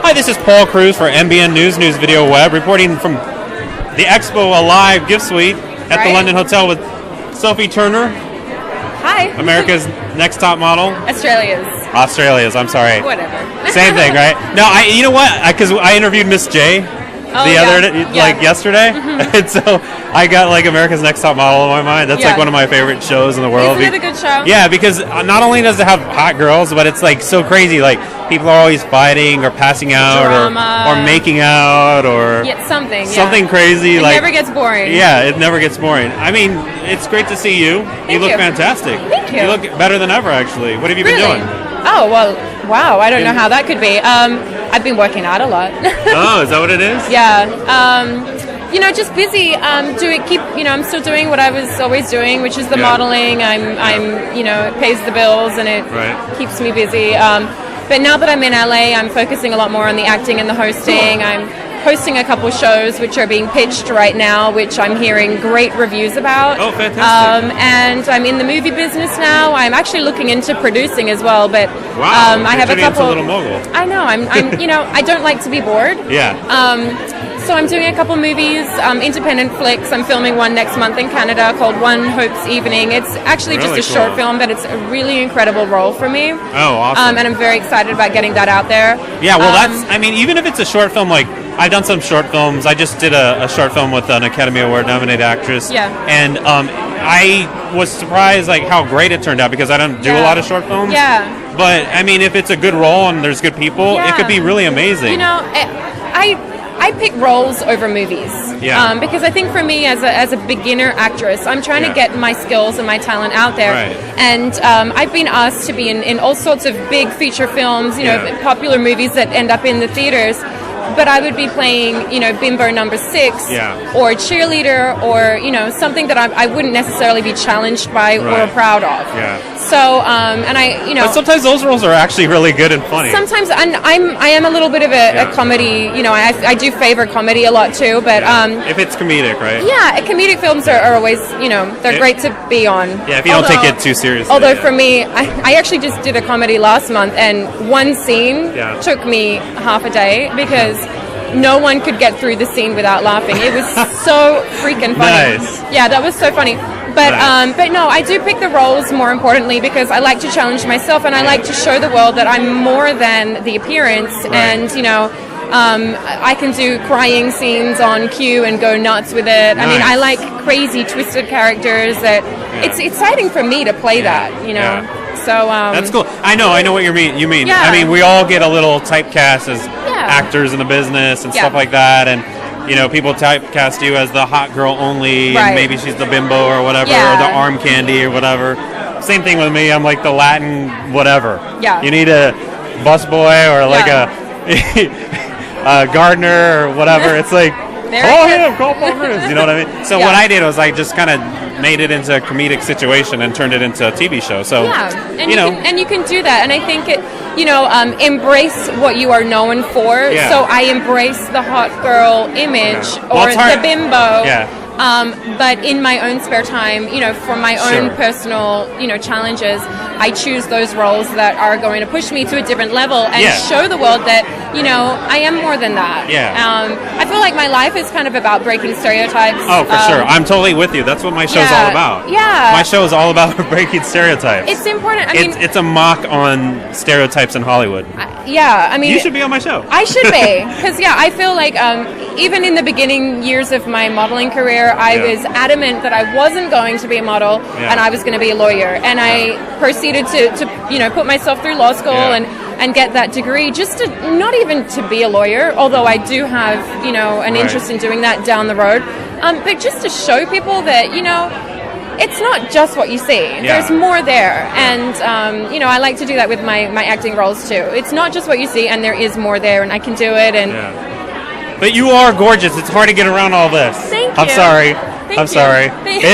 Hi, this is Paul Cruz for MBN News Video Web, reporting from the Expo Alive gift suite at the London Hotel with Sophie Turner. Hi. America's Next Top Model. Australia's, I'm sorry. Whatever. Same thing, right? No, you know what? Because I interviewed Miss J yesterday, and so I got like America's Next Top Model in my mind. That's like one of my favorite shows in the world. Isn't it a good show? Yeah, because not only does it have hot girls, but it's like so crazy. Like people are always fighting or passing out or making out or something crazy. It never gets boring. Yeah, it never gets boring. I mean, it's great to see you. You look fantastic. Thank you. You look better than ever, actually. What have you been doing? Oh, well, wow. I don't know how that could be. I've been working out a lot. Oh, is that what it is? Yeah. Just busy. I'm still doing what I was always doing, which is the modeling. It pays the bills and it keeps me busy. But now that I'm in LA, I'm focusing a lot more on the acting and the hosting. I'm hosting a couple shows which are being pitched right now, which I'm hearing great reviews about. Oh, fantastic. And I'm in the movie business now. I'm actually looking into producing as well, but I have a couple. Into Little Mogul. I know. I'm I don't like to be bored. Yeah. So I'm doing a couple movies, independent flicks. I'm filming one next month in Canada called One Hope's Evening. It's actually just a short film, but it's a really incredible role for me. Oh, awesome. And I'm very excited about getting that out there. Yeah, well, even if it's a short film, like, I've done some short films. I just did a short film with an Academy Award-nominated actress. Yeah. And I was surprised, like, how great it turned out, because I don't do a lot of short films. Yeah. But, I mean, if it's a good role and there's good people, it could be really amazing. I pick roles over movies. Yeah. Because I think for me, as a beginner actress, I'm trying to get my skills and my talent out there. Right. And I've been asked to be in all sorts of big feature films, popular movies that end up in the theaters. But I would be playing, bimbo number 6 or cheerleader or, something that I wouldn't necessarily be challenged by or proud of. Yeah. So, But sometimes those roles are actually really good and funny. Sometimes I am a little bit of a comedy, I do favor comedy a lot too, but... if it's comedic, right? Yeah, comedic films are always, they're great to be on. Yeah, if you don't take it too seriously. Although for me, I actually just did a comedy last month, and one scene took me half a day because no one could get through the scene without laughing. It was so freaking funny. Nice. Yeah, that was so funny. But but no, I do pick the roles more importantly because I like to challenge myself and I like to show the world that I'm more than the appearance. And I can do crying scenes on cue and go nuts with it. I mean, I like crazy, twisted characters. That it's exciting for me to play that. So that's cool. I know what you mean. Yeah. I mean, we all get a little typecast as actors in the business and stuff like that, and people typecast you as the hot girl only, and maybe she's the bimbo or whatever, or the arm candy or whatever. Same thing with me. I'm like the Latin whatever. Yeah. You need a busboy or like a gardener or whatever. It's like, call Paul Cruz. You know what I mean? So what I did was I just kind of made it into a comedic situation and turned it into a TV show. So and you can do that, and I think it. Embrace what you are known for. Yeah. So I embrace the hot girl image or the bimbo. Yeah. But in my own spare time, for my own personal, challenges, I choose those roles that are going to push me to a different level and show the world that, I am more than that. Yeah. I feel like my life is kind of about breaking stereotypes. Oh, for sure. I'm totally with you. That's what my show's all about. Yeah. My show is all about breaking stereotypes. It's important. It's a mock on stereotypes in Hollywood. I mean... You should be on my show. I should be. Because, I feel like even in the beginning years of my modeling career, I was adamant that I wasn't going to be a model and I was going to be a lawyer. And I proceeded to put myself through law school and get that degree, just to not even to be a lawyer, although I do have, an interest in doing that down the road. But just to show people that, it's not just what you see. Yeah. There's more there. And, I like to do that with my acting roles too. It's not just what you see, and there is more there, and I can do it. And But you are gorgeous. It's hard to get around all this. Thank you. I'm sorry. Thank I'm you. sorry. Thank you.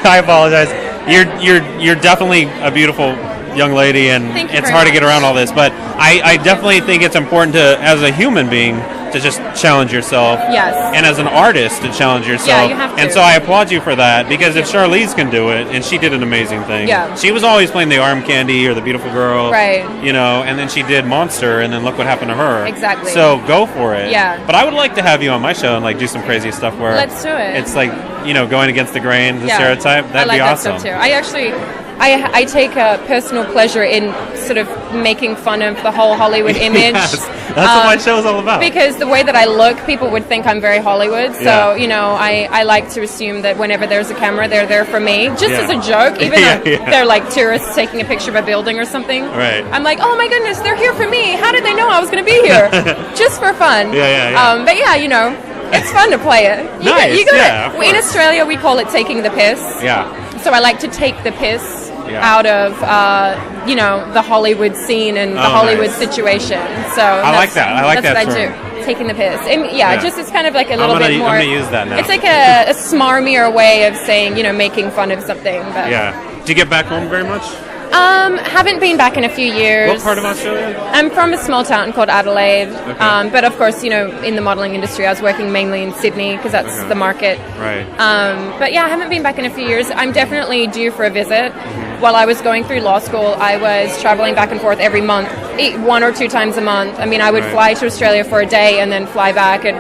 I apologize. You're definitely a beautiful young lady, and it's hard to get around all this. But I definitely think it's important to, as a human being, to just challenge yourself. Yes. And as an artist to challenge yourself. Yeah, you have to. And so I applaud you for that, because if Charlize can do it, and she did an amazing thing. Yeah. She was always playing the arm candy or the beautiful girl. Right. You know, and then she did Monster, and then look what happened to her. Exactly. So go for it. Yeah. But I would like to have you on my show and like do some crazy stuff where let's do it. It's like, you know, going against the grain, the stereotype. That'd be awesome. That stuff too. I actually I take a personal pleasure in sort of making fun of the whole Hollywood image. Yes, that's what my show is all about. Because the way that I look, people would think I'm very Hollywood. So, you know, I like to assume that whenever there's a camera, they're there for me. Just as a joke, even though they're like tourists taking a picture of a building or something. Right. I'm like, oh my goodness, they're here for me. How did they know I was going to be here? Just for fun. But yeah, you know, it's fun to play it. You got it. In Australia, we call it taking the piss. Yeah. So I like to take the piss out of, you know, the Hollywood scene and the Hollywood situation. So I like that. I like that term. That's what I do. Taking the piss. And just it's kind of like a little bit more. I'm going to use that now. It's like a smarmier way of saying, you know, making fun of something. But. Yeah. Do you get back home very much? Haven't been back in a few years. What part of Australia? I'm from a small town called Adelaide. Okay. But of course, you know, in the modelling industry, I was working mainly in Sydney because that's the market. Right. But yeah, I haven't been back in a few years. I'm definitely due for a visit. While I was going through law school, I was traveling back and forth every month, 1 or 2 times a month. I mean, I would fly to Australia for a day and then fly back, and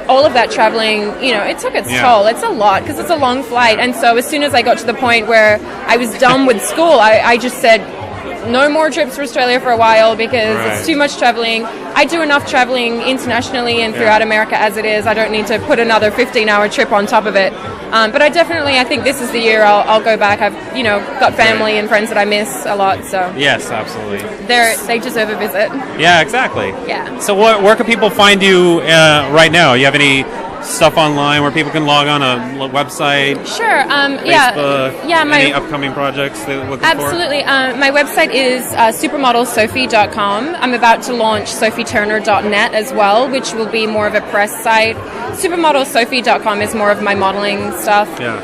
all of that traveling, you know, it took its toll. It's a lot because it's a long flight. And so as soon as I got to the point where I was done with school, I just said, no more trips to Australia for a while because it's too much traveling. I do enough traveling internationally and throughout America as it is. I don't need to put another 15-hour trip on top of it. But I think this is the year I'll go back. I've, you know, got family and friends that I miss a lot. So yes, absolutely. They deserve a visit. Yeah, exactly. Yeah. So where can people find you right now? You have any stuff online where people can log on a website? Sure. Facebook, any my upcoming projects they're looking absolutely. My website is supermodelsophie.com. I'm about to launch sophieturner.net as well, which will be more of a press site. Supermodelsophie.com is more of my modeling stuff. Yeah.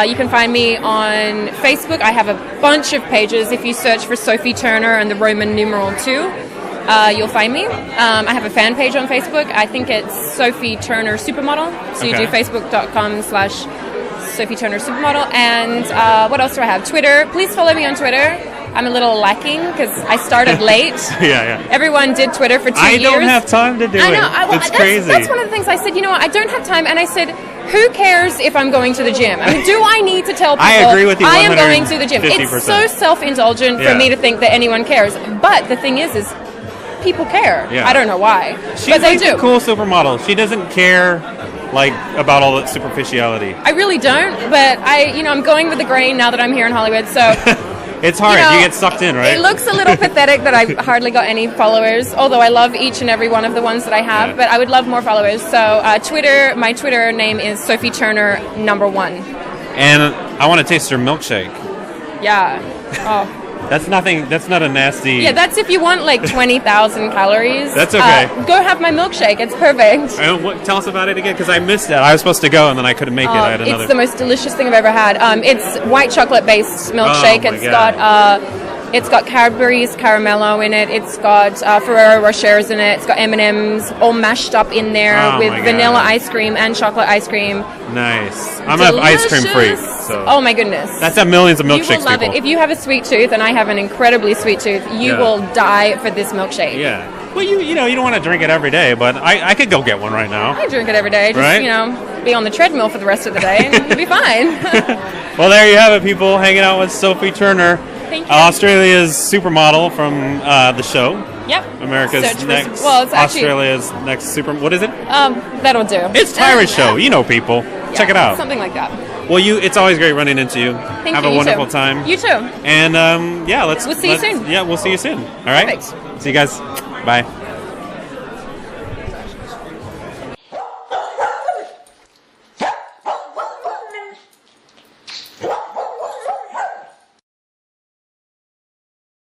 You can find me on Facebook. I have a bunch of pages. If you search for Sophie Turner and the Roman numeral 2, you'll find me. I have a fan page on Facebook. I think it's Sophie Turner Supermodel. So you do facebook.com/Sophie Turner Supermodel. And what else do I have? Twitter. Please follow me on Twitter. I'm a little lacking because I started late. Everyone did Twitter for 2 years. I don't have time to do it. I know. That's crazy. That's one of the things I said, you know what, I don't have time. And I said, who cares if I'm going to the gym? I mean, do I need to tell people I agree with you 150%. I am going to the gym? It's so self-indulgent for me to think that anyone cares. But the thing is people care. I don't know why. But they do. She's a cool supermodel. She doesn't care like about all that superficiality. I really don't, but I'm going with the grain now that I'm here in Hollywood, so it's hard. You get sucked in, right? It looks a little pathetic that I've hardly got any followers, although I love each and every one of the ones that I have, but I would love more followers. So Twitter, my Twitter name is Sophie Turner #1. And I want to taste your milkshake. Yeah. Oh. That's nothing. That's not a nasty. Yeah, that's if you want like 20,000 calories. That's okay. Go have my milkshake. It's perfect. Tell us about it again, because I missed it. I was supposed to go and then I couldn't make it. I had another. It's the most delicious thing I've ever had. It's white chocolate based milkshake. It's got Cadbury's Caramello in it. It's got Ferrero Rochers in it. It's got M&M's all mashed up in there with vanilla ice cream and chocolate ice cream. Nice. I'm an ice cream freak. So. Oh my goodness. That's at millions of milkshakes. You will love it. If you have a sweet tooth, and I have an incredibly sweet tooth, you will die for this milkshake. Yeah. Well, you don't want to drink it every day, but I could go get one right now. I drink it every day. Just, be on the treadmill for the rest of the day, and you'll be fine. Well, there you have it, people. Hanging out with Sophie Turner. Thank you. Australia's supermodel from the show. Yep. Australia's next super. What is it? That'll do. It's Tyra's show. You know, people. Check it out. Something like that. Well, it's always great running into you. Thank you. Have a wonderful time. You too. And we'll see you soon. Yeah, we'll see you soon. All right. Perfect. See you guys. Bye.